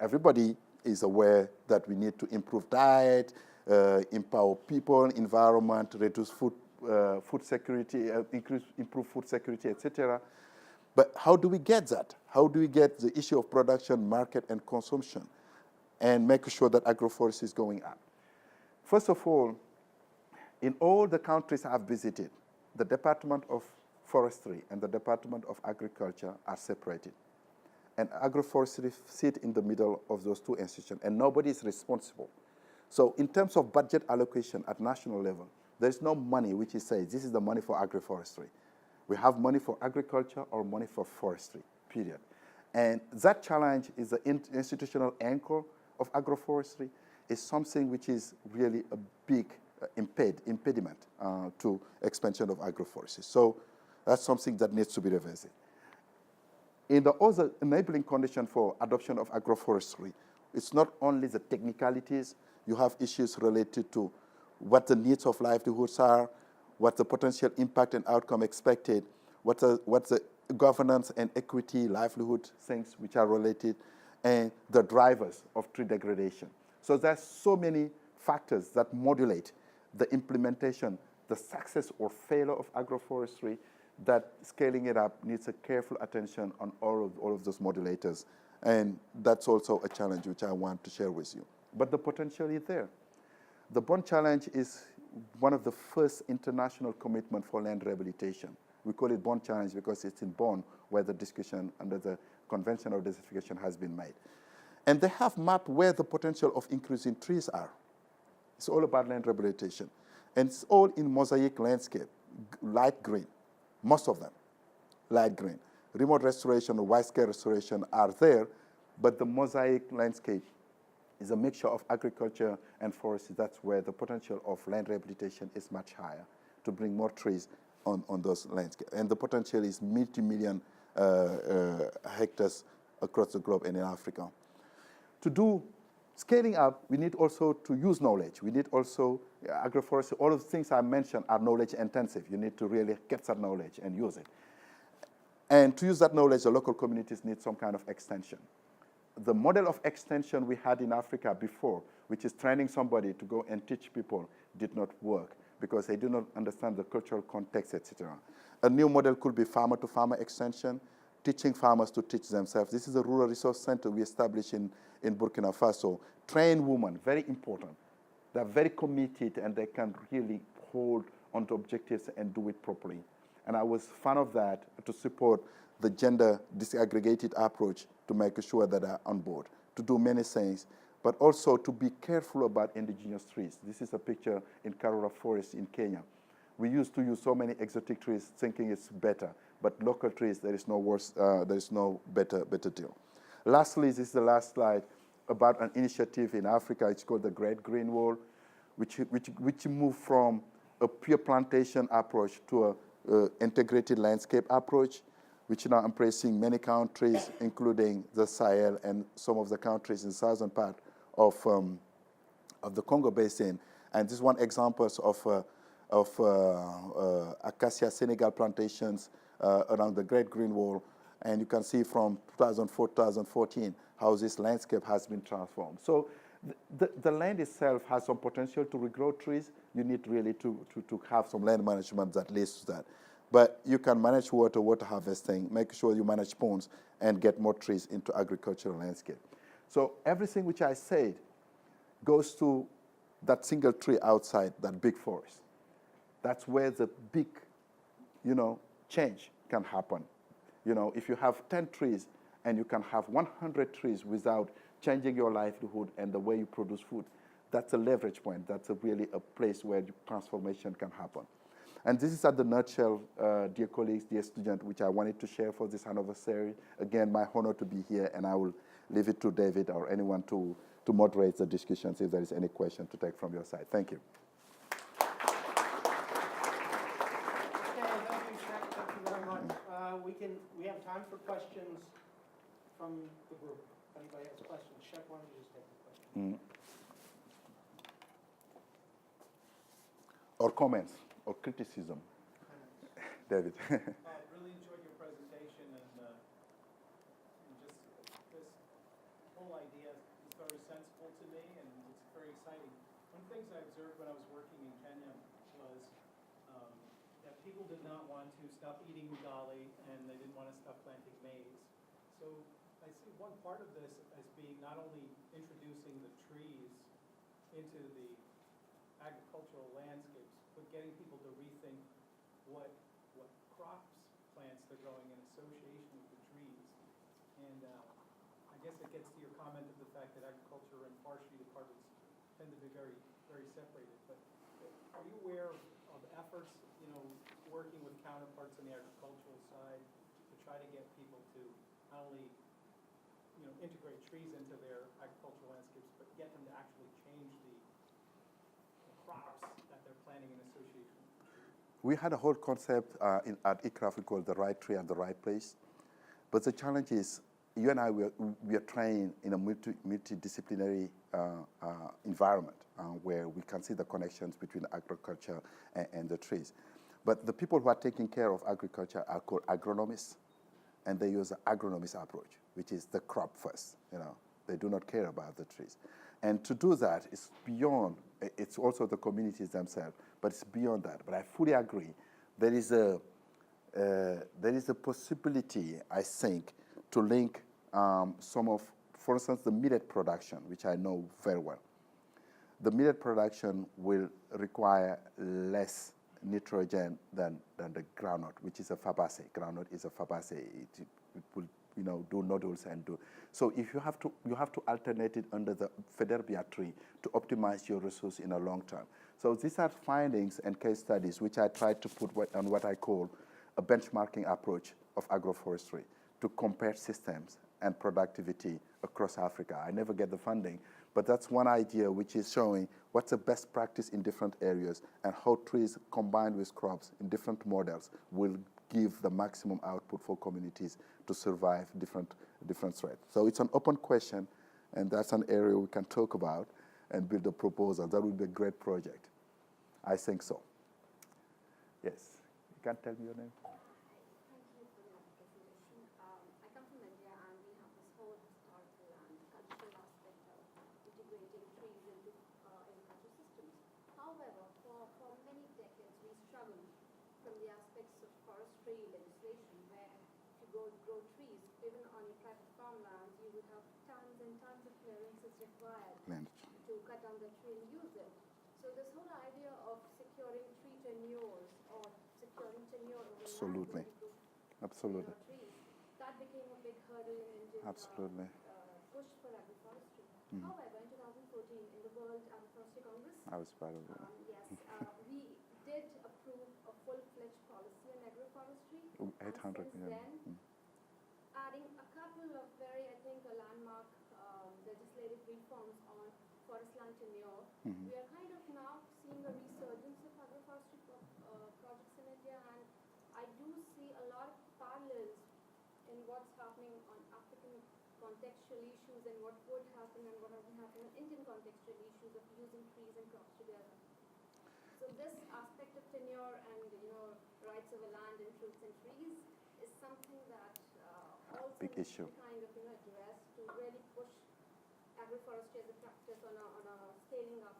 Everybody is aware that we need to improve diet, empower people, environment, reduce food security, improve food security, etc. But how do we get that? How do we get the issue of production, market, and consumption, and make sure that agroforestry is going up? First of all, in all the countries I've visited, the Department of Forestry and the Department of Agriculture are separated. And agroforestry sit in the middle of those two institutions, and nobody is responsible. So in terms of budget allocation at national level, there is no money which is says this is the money for agroforestry. We have money for agriculture or money for forestry, period. And that challenge is the institutional anchor of agroforestry, is something which is really a big impediment to expansion of agroforestry. So that's something that needs to be revisited. In the other enabling condition for adoption of agroforestry, it's not only the technicalities, you have issues related to what the needs of livelihoods are, what the potential impact and outcome expected, what's the governance and equity, livelihood things which are related, and the drivers of tree degradation. So there's so many factors that modulate the implementation, the success or failure of agroforestry, that scaling it up needs a careful attention on all of those modulators. And that's also a challenge which I want to share with you. But the potential is there. The Bonn Challenge is one of the first international commitment for land rehabilitation. We call it Bonn Challenge because it's in Bonn where the discussion under the Convention of Desertification has been made. And they have mapped where the potential of increasing trees are. It's all about land rehabilitation. And it's all in mosaic landscape, light green, most of them, light green. Remote restoration or wide-scale restoration are there, but the mosaic landscape is a mixture of agriculture and forestry. That's where the potential of land rehabilitation is much higher to bring more trees on those landscapes. And the potential is multi-million hectares across the globe and in Africa. To do scaling up, we need also to use knowledge. We need also agroforestry. All of the things I mentioned are knowledge intensive. You need to really get that knowledge and use it. And to use that knowledge, the local communities need some kind of extension. The model of extension we had in Africa before, which is training somebody to go and teach people, did not work because they do not understand the cultural context, etc. A new model could be farmer-to-farmer extension, teaching farmers to teach themselves. This is a rural resource center we established in Burkina Faso. Train women, very important. They're very committed and they can really hold onto objectives and do it properly. And I was fan of that to support the gender disaggregated approach to make sure that they're on board, to do many things, but also to be careful about indigenous trees. This is a picture in Karura Forest in Kenya. We used to use so many exotic trees thinking it's better, but local trees, there is no worse, there is no better deal. Lastly, this is the last slide about an initiative in Africa. It's called the Great Green Wall, which moved from a pure plantation approach to a integrated landscape approach, which now embracing many countries, including the Sahel and some of the countries in the southern part of the Congo Basin. And this is one example of acacia Senegal plantations around the Great Green Wall. And you can see from 2004 to 2014 how this landscape has been transformed. So the land itself has some potential to regrow trees. You need really to have some land management that leads to that. But you can manage water harvesting, make sure you manage ponds, and get more trees into agricultural landscape. So everything which I said goes to that single tree outside that big forest. That's where the big, change can happen. If you have 10 trees and you can have 100 trees without changing your livelihood and the way you produce food, that's a leverage point. That's really a place where transformation can happen. And this is at the nutshell, dear colleagues, dear students, which I wanted to share for this Hanover series. Again, my honor to be here, and I will leave it to David or anyone to moderate the discussions if there is any question to take from your side. Thank you. Okay, thank you, Cheikh. Thank you very much. We have time for questions from the group. If anybody has questions, Cheikh, why don't you just take the question? Or comments or criticism. David. Really enjoyed your presentation, and just this whole idea is very sensible to me, and it's very exciting. One of the things I observed when I was working in Kenya was that people did not want to stop eating ugali, and they didn't want to stop planting maize. So I see one part of this as being not only introducing the trees into the agricultural landscapes, but getting people to rethink what crops, plants they're growing in association with the trees. And I guess it gets to your comment of the fact that agriculture and forestry departments tend to be very, very separated. But are you aware of efforts, working with counterparts on the agricultural side to try to get people to not only, integrate trees into their agricultural landscapes, but get them to actually change the crops that they're planting in association with the trees? We had a whole concept at ICRAF we call the right tree at the right place. But the challenge is, you and I, we are trained in a multidisciplinary environment where we can see the connections between agriculture and the trees. But the people who are taking care of agriculture are called agronomists, and they use the agronomist approach, which is the crop first. They do not care about the trees. And to do that is beyond, it's also the communities themselves, but it's beyond that. But I fully agree. There is a there is a possibility, I think, to link some of, for instance, the millet production, which I know very well. The millet production will require less nitrogen than the groundnut, which is a Fabaceae. Groundnut is a Fabaceae. It will, do nodules and do. So if you have to alternate it under the Federbia tree to optimize your resource in a long term. So these are findings and case studies which I tried to put on what I call a benchmarking approach of agroforestry to compare systems and productivity across Africa. I never get the funding, but that's one idea which is showing what's the best practice in different areas and how trees combined with crops in different models will give the maximum output for communities to survive different threats. So it's an open question, and that's an area we can talk about and build a proposal. That would be a great project. I think so. Yes. You can tell me your name? Thank you for the presentation. I come from India, and we have this whole historical and cultural aspect of integrating trees into agricultural systems. However, for many decades, we struggled from the aspects of forestry legislation, where if you grow trees, even on your private farmlands, you would have tons and tons of clearances required to cut down the tree and use it. So this whole idea of securing tree tenures or securing tenure over Absolutely. land Absolutely. trees, that became a big hurdle in Indian Absolutely. push for agroforestry. Mhm. However, in 2014, in the World Agroforestry Congress, I was part of it. yes, we did approve a full-fledged policy on agroforestry. Oh, And 800 since million. then, adding a couple of very, I think, landmark legislative reforms on forest land tenure, Mhm. we are kind of now seeing a resurgence of agroforestry projects in India, and I do see a lot of parallels in what's happening on African contextual issues and what would happen and what has been happening on Indian contextual issues of using trees and crops together. So this aspect of tenure and rights over land and fruits and trees is something that also Big needs issue. to be kind of address to really push agroforestry as a practice on a scaling up.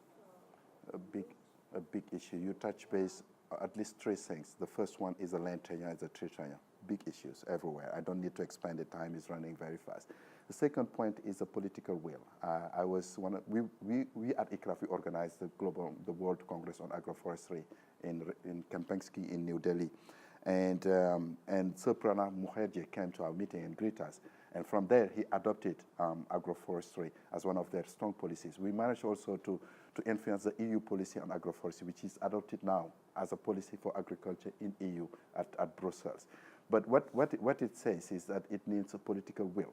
A big issue. You touch base at least three things. The first one is the land tenure as a tree tenure. Big issues everywhere. I don't need to expand it. Time is running very fast. The second point is the political will. I was one of, we at ICRAF, we organized the World Congress on Agroforestry in Kempinski in New Delhi. And Sir Pranab Mukherjee came to our meeting and greeted us. And from there, he adopted agroforestry as one of their strong policies. We managed also to influence the EU policy on agroforestry, which is adopted now as a policy for agriculture in EU at Brussels. But what it says is that it needs a political will,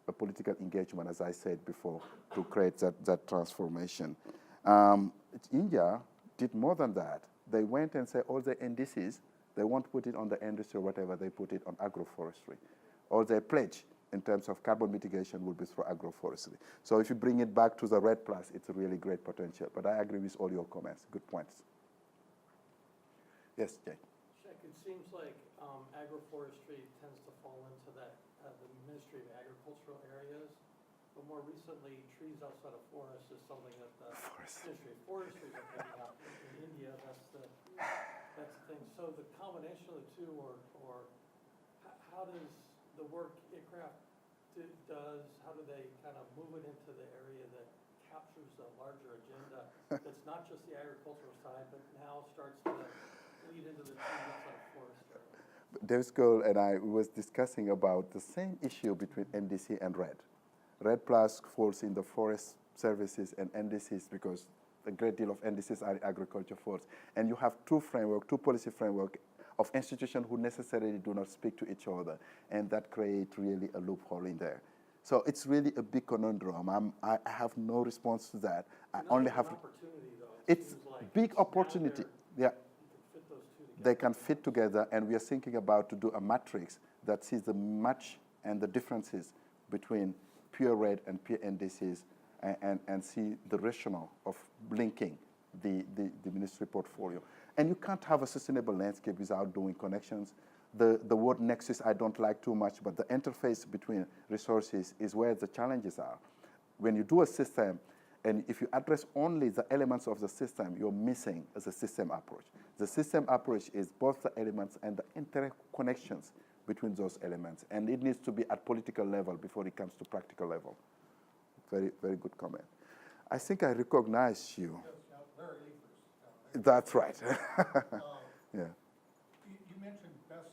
a political engagement, as I said before, to create that transformation. India did more than that. They went and said all the NDCs, they won't put it on the industry or whatever, they put it on agroforestry. All their pledge in terms of carbon mitigation will be through agroforestry. So if you bring it back to the REDD+, it's a really great potential. But I agree with all your comments. Good points. Yes, Jay. Cheikh, it seems like agroforestry tends to fall into that the Ministry of Agricultural areas, but more recently, trees outside of forests is something that the Ministry of Forestry is picking up. In India, that's the thing. So the combination of the two, or how does the work ICRAF does, how do they kind of move it into the area that captures a larger agenda that's not just the agricultural side, but now starts to lead into the trees outside of forest area? Davis Gold and I was discussing about the same issue between NDC and REDD. REDD Plus falls in the forest services and NDCs because a great deal of NDCs are agriculture forest. And you have two policy framework of institutions who necessarily do not speak to each other, and that creates really a loophole in there. So it's really a big conundrum. I have no response to that. I only have. Opportunity, though. It's big opportunity. Yeah. Fit those two together. They can fit together, and we are thinking about to do a matrix that sees the match and the differences between pure REDD and pure NDCs, and see the rationale of linking the ministry portfolio. And you can't have a sustainable landscape without doing connections. The word nexus I don't like too much, but the interface between resources is where the challenges are. When you do a system And if you address only the elements of the system, you're missing the system approach. The system approach is both the elements and the interconnections between those elements. And it needs to be at political level before it comes to practical level. Very, very good comment. I think I recognize you. Larry That's right. Yeah. You mentioned best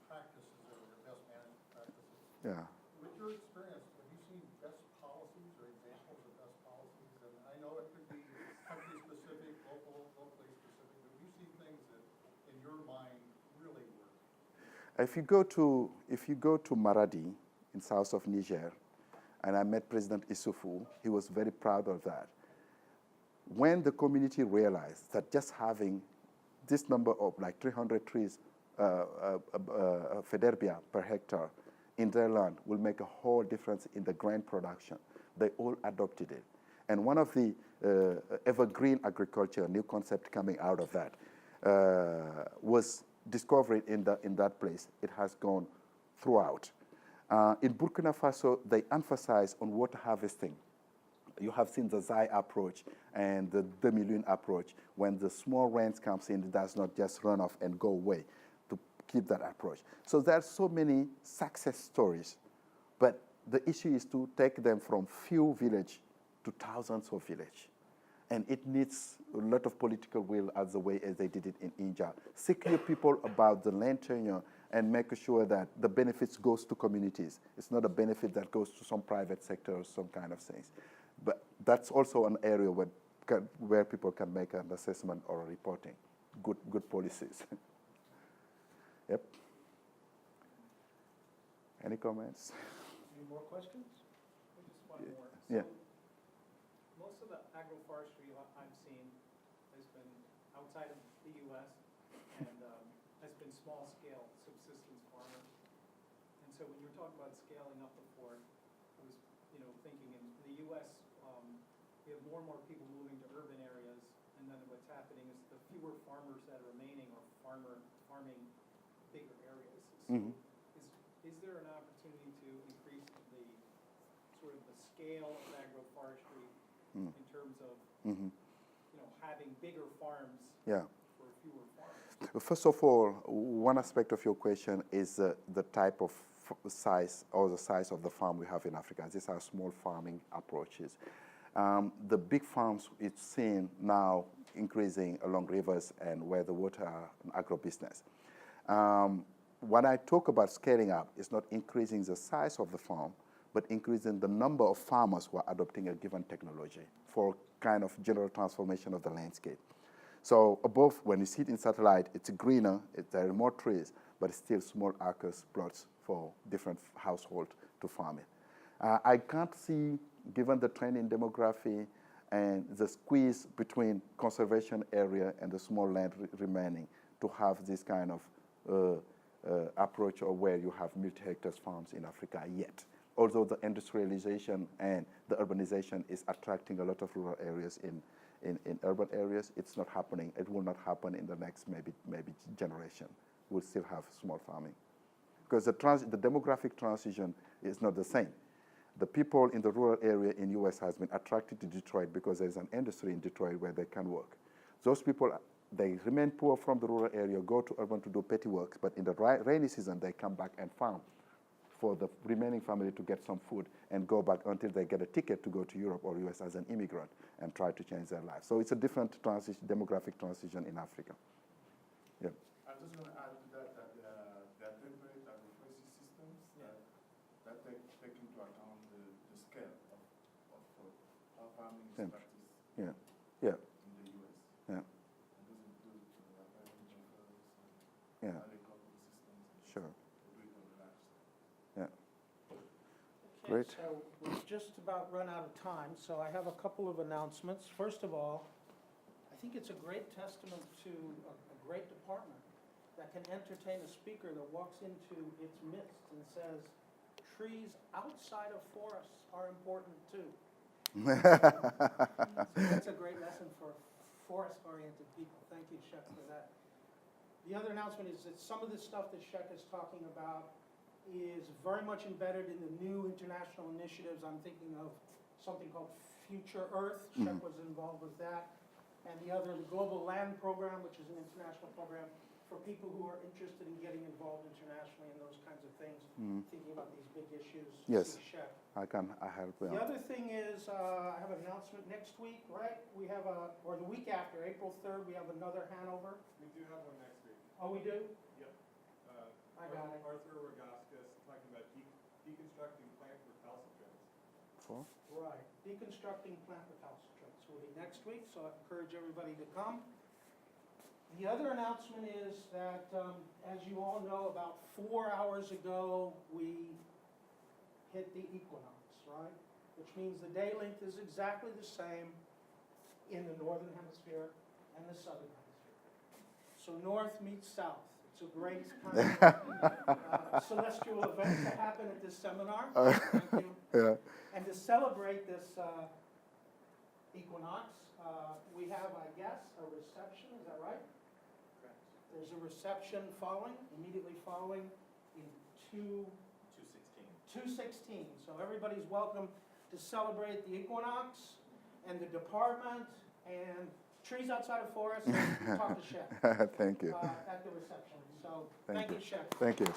practices or best management practices. Yeah. With your experience, have you seen best policies or examples of best policies? And I know it could be country-specific, locally specific, but have you seen things that, in your mind, really work? If you go to Maradi in south of Niger, and I met President Issoufou, he was very proud of that. When the community realized that just having this number of like 300 trees, Federbia per hectare in their land will make a whole difference in the grain production, they all adopted it. And one of the evergreen agriculture, new concept coming out of that, was discovered in that place. It has gone throughout. In Burkina Faso, they emphasize on water harvesting. You have seen the Zai approach and the demi-lune approach. When the small rains comes in, it does not just run off and go away, to keep that approach. So there are so many success stories, but the issue is to take them from few village to thousands of village. And it needs a lot of political will as the way as they did it in India. Secure people about the land tenure and make sure that the benefits goes to communities. It's not a benefit that goes to some private sector or some kind of things. But that's also an area where people can make an assessment or a reporting. Good policies. Yep. Any comments? Any more questions? Just one more. Yeah. So most of the agroforestry I've seen has been outside of the U.S. and has been small-scale subsistence farmers. And so when you were talking about scaling up before, I was, thinking in the U.S. We have more and more people moving to urban areas, and then what's happening is the fewer farmers that are remaining are farming bigger areas. So is there an opportunity to increase the sort of the scale of agroforestry in terms of having bigger farms for fewer farmers? First of all, one aspect of your question is the type of size or the size of the farm we have in Africa. These are small farming approaches. The big farms, it's seen now increasing along rivers and where the water are an agro-business. When I talk about scaling up, it's not increasing the size of the farm, but increasing the number of farmers who are adopting a given technology for kind of general transformation of the landscape. So above, when you see it in satellite, it's greener, there are more trees, but it's still small acres, plots for different households to farm it. I can't see, given the trend in demography and the squeeze between conservation area and the small land remaining, to have this kind of approach or where you have multi-hectares farms in Africa yet. Although the industrialization and the urbanization is attracting a lot of rural areas in urban areas, it's not happening. It will not happen in the next maybe generation. We'll still have small farming. Because the demographic transition is not the same. The people in the rural area in US has been attracted to Detroit because there's an industry in Detroit where they can work. Those people, they remain poor from the rural area, go to urban to do petty work, but in the rainy season, they come back and farm for the remaining family to get some food and go back until they get a ticket to go to Europe or US as an immigrant and try to change their life. So it's a different demographic transition in Africa. Yeah. I'm just going to add to that the temperate agroforestry systems that take into account the scale of how farming is practiced Yeah. in the US. Yeah. And those include application buffers Yeah. and agricultural systems. Sure. They do it on a large scale. Yeah. Okay, Great. so we've just about run out of time, so I have a couple of announcements. First of all, I think it's a great testament to a great department that can entertain a speaker that walks into its midst and says, trees outside of forests are important too. So that's a great lesson for forest-oriented people. Thank you, Cheikh, for that. The other announcement is that some of the stuff that Cheikh is talking about is very much embedded in the new international initiatives. I'm thinking of something called Future Earth. Cheikh was involved with that. And the other, the Global Land Program, which is an international program for people who are interested in getting involved internationally in those kinds of things, thinking about these big issues. Yes. See Cheikh. I help The them. other thing is, I have an announcement next week, right? We have or the week after, April 3rd, we have another Hanover. We do have one next week. Oh, we do? Yep. I got it. Arthur Rogascus talking about deconstructing plant recalcitrants. For? Right, deconstructing plant recalcitrants will be next week, so I encourage everybody to come. The other announcement is that, as you all know, about 4 hours ago, we hit the equinox, right? Which means the day length is exactly the same in the northern hemisphere and the southern hemisphere. So north meets south. It's a great kind of celestial event to happen at this seminar. Thank you. Yeah. And to celebrate this equinox, we have, I guess, a reception, is that right? Correct. There's a reception immediately following in 2:16. So everybody's welcome to celebrate the equinox and the department and trees outside of forest and talk to Cheikh Thank you. at the reception. So thank you, Cheikh. Thank you.